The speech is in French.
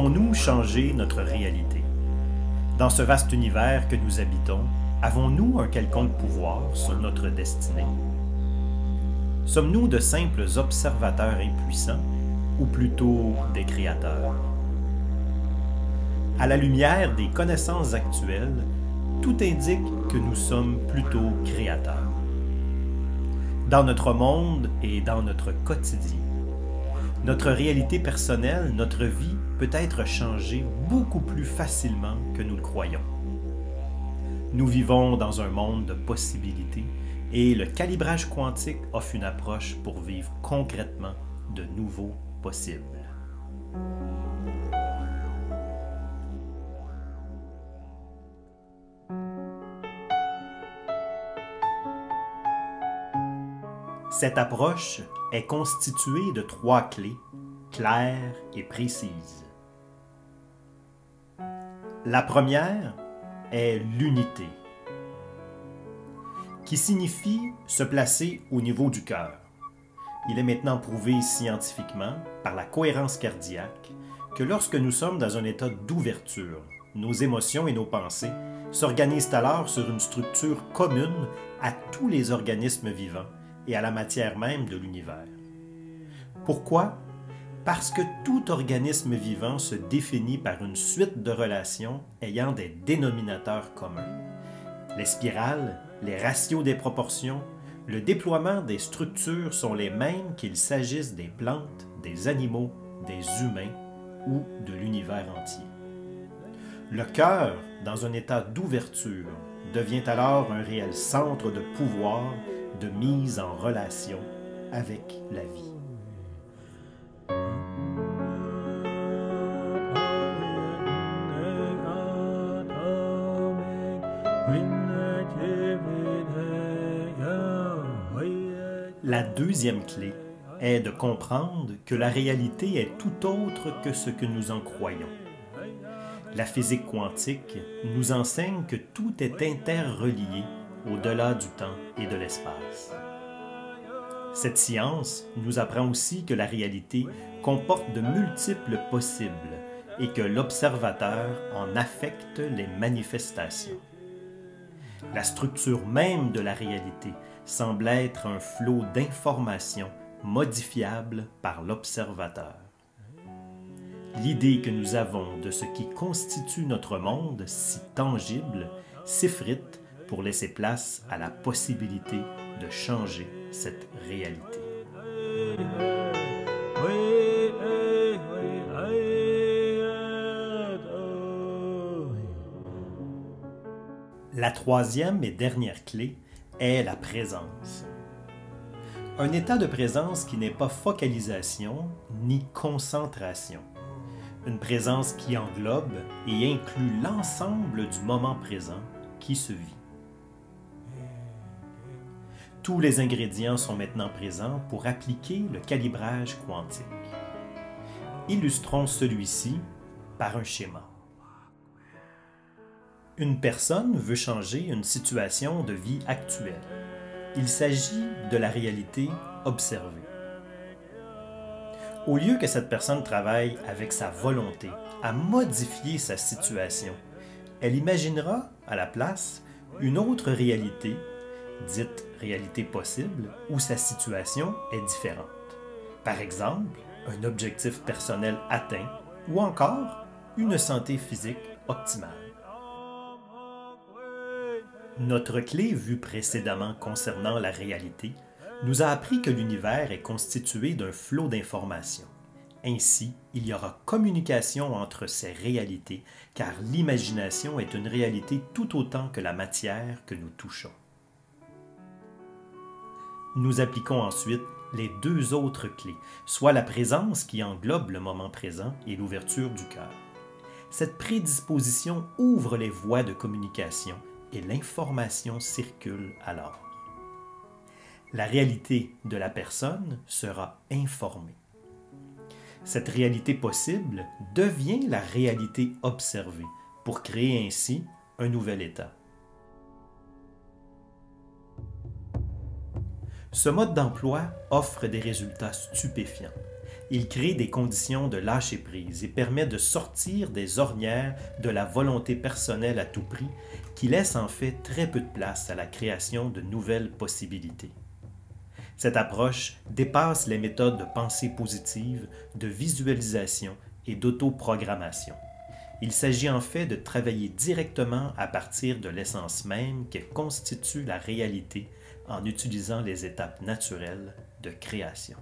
Pouvons-nous changer notre réalité? Dans ce vaste univers que nous habitons, avons-nous un quelconque pouvoir sur notre destinée? Sommes-nous de simples observateurs impuissants ou plutôt des créateurs? À la lumière des connaissances actuelles, tout indique que nous sommes plutôt créateurs. Dans notre monde et dans notre quotidien, notre réalité personnelle, notre vie peut être changée beaucoup plus facilement que nous le croyons. Nous vivons dans un monde de possibilités et le calibrage quantique offre une approche pour vivre concrètement de nouveaux possibles. Cette approche est constituée de 3 clés, claires et précises. La première est l'unité, qui signifie se placer au niveau du cœur. Il est maintenant prouvé scientifiquement, par la cohérence cardiaque, que lorsque nous sommes dans un état d'ouverture, nos émotions et nos pensées s'organisent alors sur une structure commune à tous les organismes vivants et à la matière même de l'univers. Pourquoi? Parce que tout organisme vivant se définit par une suite de relations ayant des dénominateurs communs. Les spirales, les ratios des proportions, le déploiement des structures sont les mêmes qu'il s'agisse des plantes, des animaux, des humains ou de l'univers entier. Le cœur, dans un état d'ouverture, devient alors un réel centre de pouvoir, de mise en relation avec la vie. La deuxième clé est de comprendre que la réalité est tout autre que ce que nous en croyons. La physique quantique nous enseigne que tout est interrelié au-delà du temps et de l'espace. Cette science nous apprend aussi que la réalité comporte de multiples possibles et que l'observateur en affecte les manifestations. La structure même de la réalité semble être un flot d'informations modifiables par l'observateur. L'idée que nous avons de ce qui constitue notre monde si tangible s'effrite pour laisser place à la possibilité de changer cette réalité. La troisième et dernière clé est la présence. Un état de présence qui n'est pas focalisation ni concentration. Une présence qui englobe et inclut l'ensemble du moment présent qui se vit. Tous les ingrédients sont maintenant présents pour appliquer le calibrage quantique. Illustrons celui-ci par un schéma. Une personne veut changer une situation de vie actuelle. Il s'agit de la réalité observée. Au lieu que cette personne travaille avec sa volonté à modifier sa situation, elle imaginera à la place une autre réalité, dite réalité possible, où sa situation est différente. Par exemple, un objectif personnel atteint ou encore une santé physique optimale. Notre clé vue précédemment concernant la réalité nous a appris que l'univers est constitué d'un flot d'informations. Ainsi, il y aura communication entre ces réalités, car l'imagination est une réalité tout autant que la matière que nous touchons. Nous appliquons ensuite les 2 autres clés, soit la présence qui englobe le moment présent et l'ouverture du cœur. Cette prédisposition ouvre les voies de communication et l'information circule alors. La réalité de la personne sera informée. Cette réalité possible devient la réalité observée pour créer ainsi un nouvel état. Ce mode d'emploi offre des résultats stupéfiants. Il crée des conditions de lâcher-prise et permet de sortir des ornières de la volonté personnelle à tout prix qui laisse en fait très peu de place à la création de nouvelles possibilités. Cette approche dépasse les méthodes de pensée positive, de visualisation et d'autoprogrammation. Il s'agit en fait de travailler directement à partir de l'essence même que constitue la réalité en utilisant les étapes naturelles de création.